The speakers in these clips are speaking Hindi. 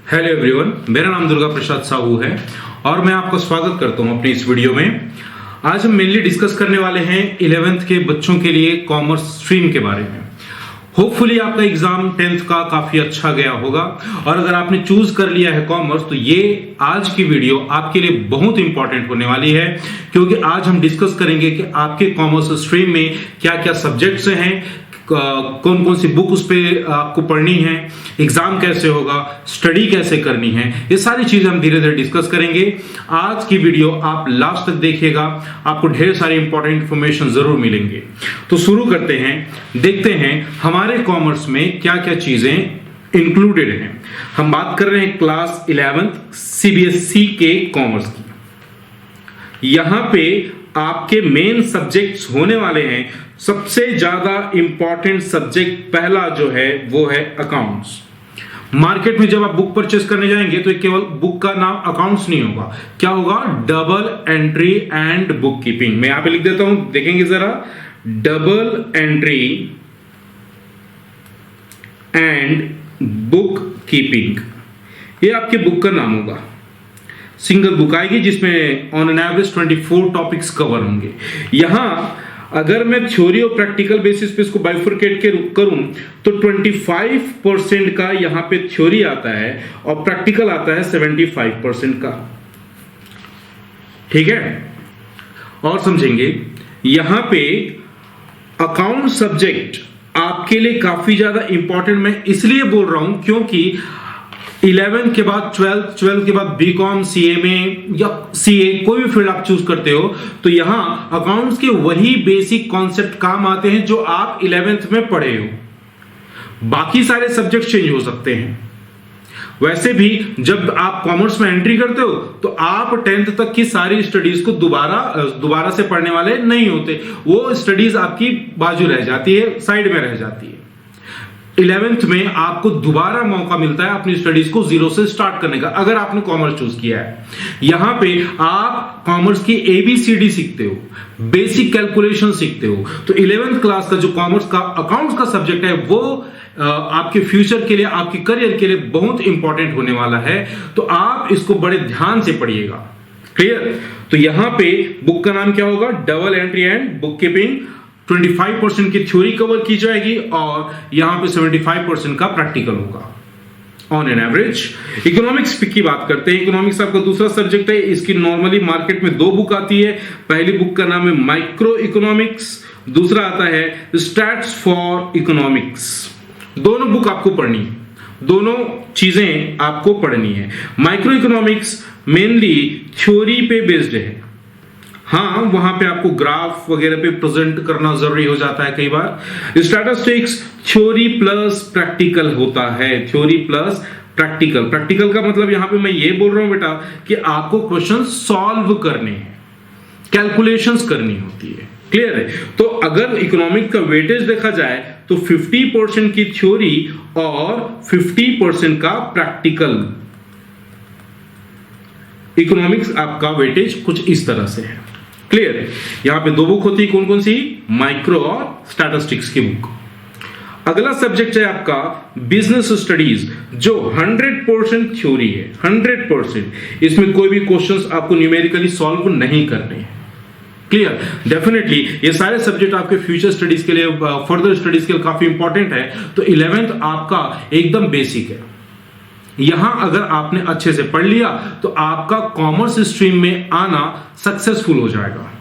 हेलो एवरीवन, मेरा नाम दुर्गा प्रसाद साहू है और मैं आपका स्वागत करता हूं अपनी इस वीडियो में। आज हम मेनली डिस्कस करने वाले हैं 11th के बच्चों के लिए कॉमर्स स्ट्रीम के बारे में। होपफुली आपका एग्जाम 10th का काफी अच्छा गया होगा और अगर आपने चूज कर लिया है कॉमर्स तो ये आज की वीडियो आपके लिए बहुत इंपॉर्टेंट होने वाली है, क्योंकि आज हम डिस्कस करेंगे कि आपके कॉमर्स स्ट्रीम में क्या क्या सब्जेक्ट्स हैं, कौन कौन सी बुक उस पर आपको पढ़नी है, एग्जाम कैसे होगा, स्टडी कैसे करनी है, ये सारी चीजें हम धीरे धीरे डिस्कस करेंगे। आज की वीडियो आप लास्ट तक देखिएगा, आपको ढेर सारी इंपॉर्टेंट इंफॉर्मेशन जरूर मिलेंगे। तो शुरू करते हैं, देखते हैं हमारे कॉमर्स में क्या क्या चीजें इंक्लूडेड हैं। हम बात कर रहे हैं क्लास 11th सीबीएसई के कॉमर्स की। यहां पे आपके मेन सब्जेक्ट्स होने वाले हैं। सबसे ज्यादा इंपॉर्टेंट सब्जेक्ट पहला जो है वो है अकाउंट्स। मार्केट में जब आप बुक परचेस करने जाएंगे तो केवल बुक का नाम अकाउंट्स नहीं होगा, क्या होगा? Double entry and book keeping. मैं यहां पे लिख देता हूं, देखेंगे जरा, double entry and book keeping, ये आपके बुक का नाम होगा। सिंगल बुक आएगी जिसमें on an average 24 topics cover होंगे। यहां अगर मैं थ्योरी और प्रैक्टिकल बेसिस पे इसको बाइफरकेट करूं तो 25% का यहां पे थ्योरी आता है और प्रैक्टिकल आता है 75% का। ठीक है, और समझेंगे यहां पे अकाउंट सब्जेक्ट आपके लिए काफी ज्यादा इंपॉर्टेंट मैं इसलिए बोल रहा हूं क्योंकि 11 के बाद 12 के बाद बीकॉम, सीएमए या सीए, कोई भी फील्ड आप चूज करते हो तो यहां अकाउंट्स के वही बेसिक कॉन्सेप्ट काम आते हैं जो आप 11th में पढ़े हो। बाकी सारे सब्जेक्ट चेंज हो सकते हैं। वैसे भी जब आप कॉमर्स में एंट्री करते हो तो आप 10th तक की सारी स्टडीज को दोबारा से पढ़ने वाले नहीं होते। वो स्टडीज आपकी बाजू रह जाती है, साइड में रह जाती है। 11th में आपको दोबारा मौका मिलता है अपनी स्टडीज को जीरो से स्टार्ट करने का, अगर आपने कॉमर्स चूज किया है। यहां पे आप कॉमर्स की एबीसीडी सीखते हो, बेसिक कैलकुलेशन सीखते हो। तो 11th क्लास का जो कॉमर्स का अकाउंट्स का सब्जेक्ट है वो आपके फ्यूचर के लिए, आपके करियर के लिए बहुत इंपॉर्टेंट होने वाला है। तो आप इसको बड़े ध्यान से पढ़िएगा। क्लियर? तो यहां पे बुक का नाम क्या होगा? Double entry and book keeping. 25% की थ्योरी कवर की जाएगी और यहां पे 75% का प्रैक्टिकल होगा ऑन एन एवरेज। इकोनॉमिक्स की बात करते हैं। इकोनॉमिक्स आपका दूसरा सब्जेक्ट है। इसकी नॉर्मली मार्केट में 2 बुक आती है। पहली बुक का नाम है माइक्रो इकोनॉमिक्स, दूसरा आता है स्टैट्स फॉर इकोनॉमिक्स। दोनों बुक आपको पढ़नी है, दोनों चीजें आपको पढ़नी है। माइक्रो इकोनॉमिक्स मेनली थ्योरी पे बेस्ड है। हाँ, वहां पे आपको ग्राफ वगैरह पे प्रेजेंट करना जरूरी हो जाता है कई बार। स्टैटिस्टिक्स थ्योरी प्लस प्रैक्टिकल होता है, थ्योरी प्लस प्रैक्टिकल। प्रैक्टिकल का मतलब यहां पे मैं ये बोल रहा हूं बेटा कि आपको क्वेश्चन सॉल्व करने हैं, कैलकुलेशंस करनी होती है। क्लियर है? तो अगर इकोनॉमिक का वेटेज देखा जाए तो 50% की थ्योरी और 50% का प्रैक्टिकल। इकोनॉमिक्स आपका वेटेज कुछ इस तरह से है। क्लियर है? यहां पे 2 बुक होती है, कौन कौन सी? माइक्रो और स्टैटिस्टिक्स की बुक। अगला सब्जेक्ट है आपका बिजनेस स्टडीज, जो 100% थ्योरी है, 100%। इसमें कोई भी क्वेश्चंस आपको न्यूमेरिकली सॉल्व नहीं करने हैं। क्लियर? डेफिनेटली ये सारे सब्जेक्ट आपके फ्यूचर स्टडीज के लिए, फर्दर स्टडीज के लिए काफी इंपॉर्टेंट है। तो 11th आपका एकदम बेसिक है। यहां अगर आपने अच्छे से पढ़ लिया तो आपका कॉमर्स स्ट्रीम में आना सक्सेसफुल हो जाएगा,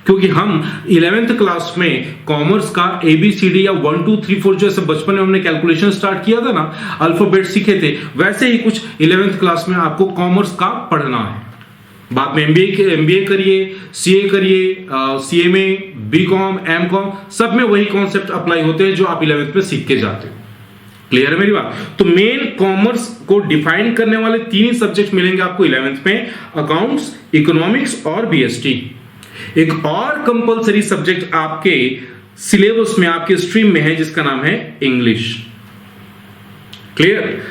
क्योंकि हम 11th क्लास में कॉमर्स का एबीसीडी या 1 2 3 4 जैसे बचपन में हमने कैलकुलेशन स्टार्ट किया था ना, अल्फाबेट सीखे थे, वैसे ही कुछ 11th क्लास में आपको कॉमर्स का पढ़ना है। बाद में एमबीए करिए, सीए करिए, सीएमए, बीकॉम, एमकॉम, सब में वही कॉन्सेप्ट अप्लाई होते हैं जो आप 11th में सीख के जाते हो। क्लियर है मेरी बात? तो मेन कॉमर्स को डिफाइन करने वाले 3 सब्जेक्ट मिलेंगे आपको 11th में, अकाउंट्स, इकोनॉमिक्स और बीएसटी। एक और कंपलसरी सब्जेक्ट आपके सिलेबस में, आपके स्ट्रीम में है, जिसका नाम है इंग्लिश। क्लियर?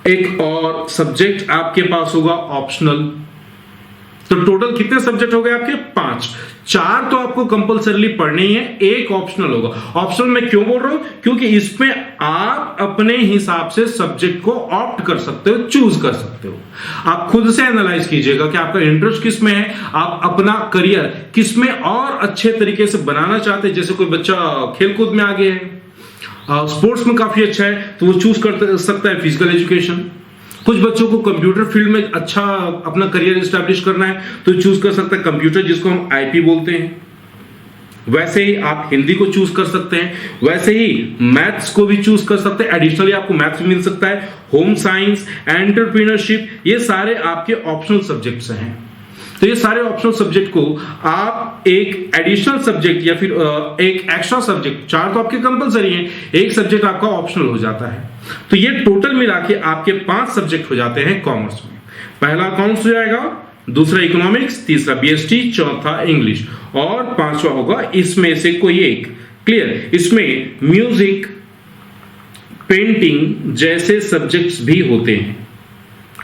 एक और सब्जेक्ट आपके पास होगा ऑप्शनल। तो टोटल कितने सब्जेक्ट हो गए आपके? 5। 4 तो आपको कंपलसरीली पढ़ने ही है, एक ऑप्शनल होगा। ऑप्शनल मैं क्यों बोल रहा हूं? क्योंकि इसमें आप अपने हिसाब से सब्जेक्ट को ऑप्ट कर सकते हो, चूज कर सकते हो। आप खुद से एनालाइज कीजिएगा कि आपका इंटरेस्ट किस में है, आप अपना करियर किस में और अच्छे तरीके से बनाना चाहते हैं। जैसे कोई बच्चा खेलकूद में आगे है, स्पोर्ट्स में काफी अच्छा है, तो वो चूज कर सकता है फिजिकल एजुकेशन। कुछ बच्चों को कंप्यूटर फील्ड में अच्छा अपना करियर एस्टैब्लिश करना है, तो चूज कर सकते हैं कंप्यूटर, जिसको हम आईपी बोलते हैं। वैसे ही आप हिंदी को चूज कर सकते हैं, वैसे ही मैथ्स को भी चूज कर सकते हैं। एडिशनली आपको मैथ्स मिल सकता है, होम साइंस, एंटरप्रेन्योरशिप, ये सारे आपके ऑप्शनल सब्जेक्ट्स हैं। तो ये सारे ऑप्शनल सब्जेक्ट को आप एक एडिशनल सब्जेक्ट या फिर एक एक्स्ट्रा सब्जेक्ट, 4 तो आपके कंपलसरी हैं, एक सब्जेक्ट आपका ऑप्शनल हो जाता है। तो ये टोटल मिला के आपके 5 सब्जेक्ट हो जाते हैं कॉमर्स में। पहला अकाउंट्स हो जाएगा, दूसरा इकोनॉमिक्स, तीसरा बीएसटी, चौथा इंग्लिश और 5वां होगा इसमें से कोई एक। क्लियर? इसमें म्यूजिक, पेंटिंग जैसे सब्जेक्ट्स भी होते हैं।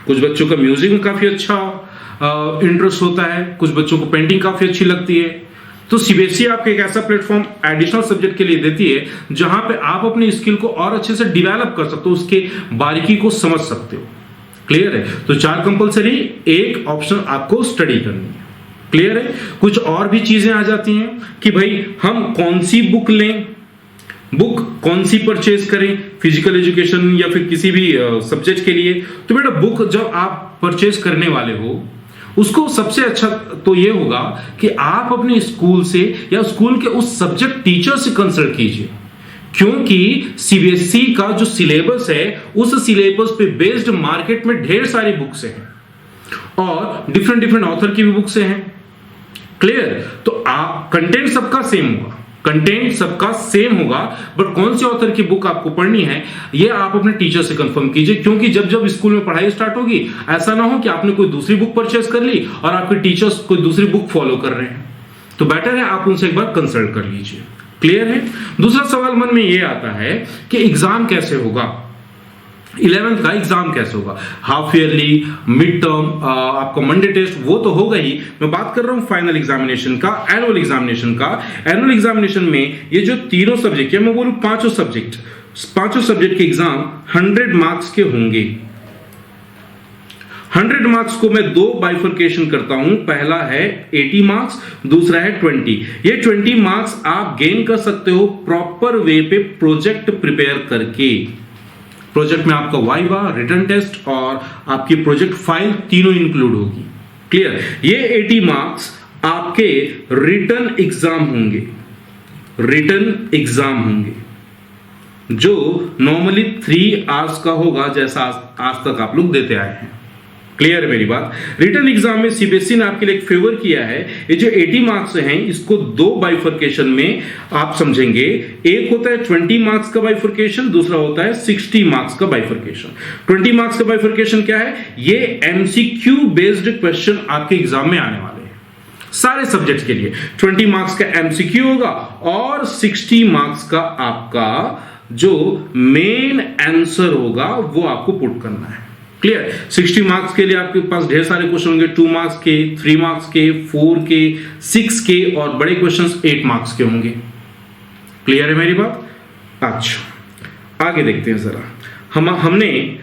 कुछ बच्चों का म्यूजिक में काफी अच्छा इंटरेस्ट होता है, कुछ बच्चों को पेंटिंग काफी अच्छी लगती है। तो सीबीएसई आपको एक ऐसा प्लेटफॉर्म एडिशनल सब्जेक्ट के लिए देती है जहां पे आप अपनी स्किल को और अच्छे से डेवलप कर सकते हो, उसके बारीकी को समझ सकते हो। क्लियर है? तो 4 कंपलसरी, एक ऑप्शन आपको स्टडी करनी है। क्लियर है? कुछ और भी चीजें आ जाती हैं कि भाई हम कौन सी बुक लें, बुक कौन सी परचेज करें फिजिकल एजुकेशन या फिर किसी भी सब्जेक्ट के लिए। तो बेटा बुक जब आप परचेज करने वाले हो, उसको सबसे अच्छा तो ये होगा कि आप अपने स्कूल से या स्कूल के उस सब्जेक्ट टीचर से कंसल्ट कीजिए, क्योंकि सीबीएसई का जो सिलेबस है उस सिलेबस पे बेस्ड मार्केट में ढेर सारी बुक्स हैं और डिफरेंट ऑथर की भी बुक्स हैं। क्लियर? तो आप कंटेंट सबका सेम होगा, कंटेंट सबका सेम होगा, बट कौन से ऑथर की बुक आपको पढ़नी है ये आप अपने टीचर से कंफर्म कीजिए, क्योंकि जब स्कूल में पढ़ाई स्टार्ट होगी ऐसा ना हो कि आपने कोई दूसरी बुक परचेस कर ली और आपके टीचर्स कोई दूसरी बुक फॉलो कर रहे हैं। तो बेटर है आप उनसे एक बार कंसल्ट कर लीजिए। क्लियर है? दूसरा सवाल मन में ये आता है कि एग्जाम कैसे होगा, 11th का एग्जाम कैसे होगा, हाफ ईयरली, मिड टर्म, आपका मंडे टेस्ट, वो तो होगा ही। मैं बात कर रहा हूं फाइनल एग्जामिनेशन का, एनुअल एग्जामिनेशन का। एनुअल एग्जामिनेशन में ये जो तीनों सब्जेक्ट या मैं बोलूं पांचों सब्जेक्ट के एग्जाम 100 मार्क्स के होंगे। 100 मार्क्स को मैं 2 बाइफर्केशन करता हूं, पहला है 80 मार्क्स, दूसरा है 20। ये 20 मार्क्स आप गेन कर सकते हो प्रॉपर वे पे प्रोजेक्ट प्रिपेयर करके। प्रोजेक्ट में आपका वाइवा, रिटन टेस्ट और आपकी प्रोजेक्ट फाइल तीनों इंक्लूड होगी। क्लियर? ये 80 मार्क्स आपके रिटन एग्जाम होंगे जो नॉर्मली 3 आवर्स का होगा, जैसा आज तक आप लोग देते आए हैं। क्लियर है मेरी बात? रिटन एग्जाम में सीबीएसई ने आपके लिए एक फेवर किया है, ये जो 80 मार्क्स हैं इसको 2 बाइफर्केशन में आप समझेंगे। एक होता है 20 मार्क्स का बाइफर्केशन, दूसरा होता है 60 मार्क्स का बाइफर्केशन। 20 मार्क्स का बाइफर्केशन क्या है? ये एमसीक्यू बेस्ड क्वेश्चन आपके एग्जाम में आने वाले हैं सारे सब्जेक्ट्स के लिए। 20 मार्क्स का एमसीक्यू होगा और 60 मार्क्स का आपका जो मेन आंसर होगा वो आपको पुट करना है। क्लियर? 60 मार्क्स के लिए आपके पास ढेर सारे क्वेश्चन होंगे, 2 मार्क्स के, 3 मार्क्स के, 4 के, 6 के और बड़े क्वेश्चंस 8 मार्क्स के होंगे। क्लियर है मेरी बात? अच्छा, आगे देखते हैं जरा। हमने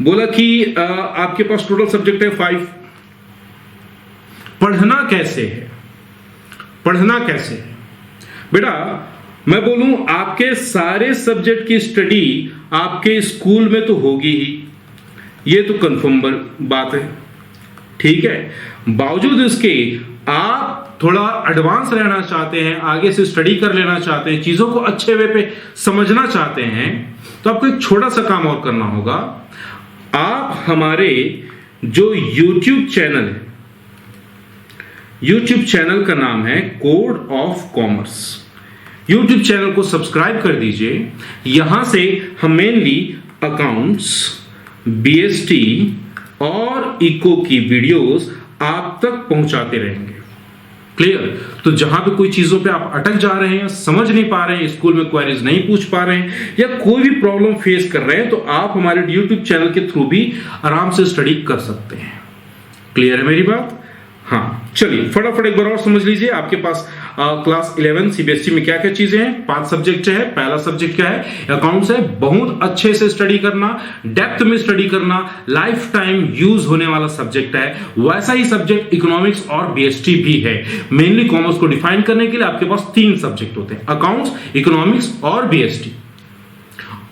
बोला कि आपके पास टोटल सब्जेक्ट है 5। पढ़ना कैसे है? बेटा मैं बोलूं आपके सारे सब्जेक्ट की स्टडी आपके स्कूल में तो होगी ही, ये तो कंफर्म बात है। ठीक है? बावजूद इसके आप थोड़ा एडवांस रहना चाहते हैं, आगे से स्टडी कर लेना चाहते हैं, चीजों को अच्छे वे पे समझना चाहते हैं, तो आपको एक छोटा सा काम और करना होगा। आप हमारे जो YouTube चैनल है, YouTube चैनल का नाम है code of commerce, YouTube channel को सब्सक्राइब कर दीजिए। यहां से हम मेनली अकाउंट्स, बीएसटी और इको की वीडियोस आप तक पहुंचाते रहेंगे। क्लियर? तो जहां पे कोई चीजों पे आप अटक जा रहे हैं, समझ नहीं पा रहे हैं, स्कूल में क्वेरीज नहीं पूछ पा रहे हैं या कोई भी प्रॉब्लम फेस कर रहे हैं, तो आप हमारे YouTube चैनल के थ्रू भी आराम से स्टडी कर सकते हैं। क्लियर है मेरी बात? हाँ, चलिए फटाफट एक बार और समझ लीजिए। आपके पास क्लास 11 सीबीएसई में क्या क्या चीजें हैं। 5 सब्जेक्ट है। पहला सब्जेक्ट क्या है? अकाउंट्स है। बहुत अच्छे से स्टडी करना, डेप्थ में स्टडी करना, लाइफ टाइम यूज होने वाला सब्जेक्ट है। वैसा ही सब्जेक्ट इकोनॉमिक्स और बीएसटी भी है। मेनली कॉमर्स को डिफाइन करने के लिए आपके पास 3 सब्जेक्ट होते हैं, अकाउंट्स, इकोनॉमिक्स और बीएसटी।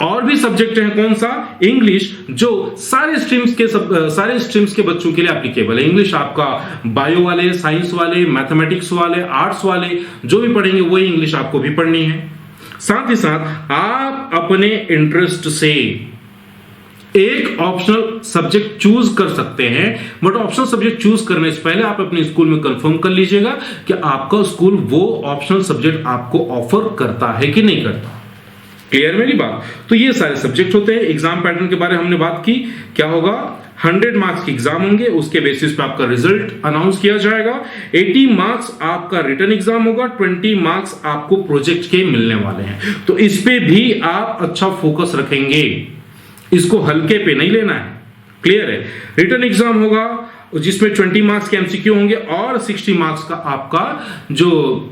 और भी सब्जेक्ट हैं, कौन सा? इंग्लिश, जो सारे स्ट्रीम्स के बच्चों के लिए एप्लीकेबल है। इंग्लिश आपका बायो वाले, साइंस वाले, मैथमेटिक्स वाले, आर्ट्स वाले जो भी पढ़ेंगे वही इंग्लिश आपको भी पढ़नी है। साथ ही साथ आप अपने इंटरेस्ट से एक ऑप्शनल सब्जेक्ट चूज कर सकते हैं, बट ऑप्शनल सब्जेक्ट चूज करने से पहले आप अपने स्कूल में कंफर्म कर लीजिएगा कि आपका स्कूल वो ऑप्शनल सब्जेक्ट आपको ऑफर करता है कि नहीं करता। क्लियर मेरी बात? तो ये सारे सब्जेक्ट होते हैं। एग्जाम पैटर्न के बारे में हमने बात की। क्या होगा? 100 मार्क्स के एग्जाम होंगे, उसके बेसिस पे आपका रिजल्ट अनाउंस किया जाएगा। 80 मार्क्स आपका रिटन एग्जाम होगा, 20 मार्क्स आपको प्रोजेक्ट के मिलने वाले हैं। तो इस पे भी आप अच्छा फोकस रखेंगे, इसको हल्के पे नहीं लेना है। क्लियर है? रिटन एग्जाम होगा जिसमें 20 मार्क्स के एमसीक्यू होंगे और 60 मार्क्स का आपका जो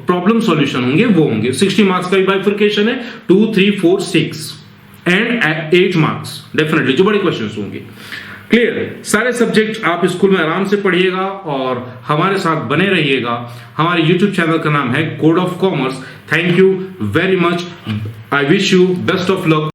प्रॉब्लम सॉल्यूशन होंगे वो होंगे। 60 मार्क्स का भी बाइफर्केशन है, 2, 3, 4, 6 एंड 8 मार्क्स डेफिनेटली जो बड़े क्वेश्चंस होंगे। क्लियर है? सारे सब्जेक्ट आप स्कूल में आराम से पढ़िएगा और हमारे साथ बने रहिएगा। हमारे YouTube चैनल का नाम है code of commerce. Thank you very much. I wish you best of luck.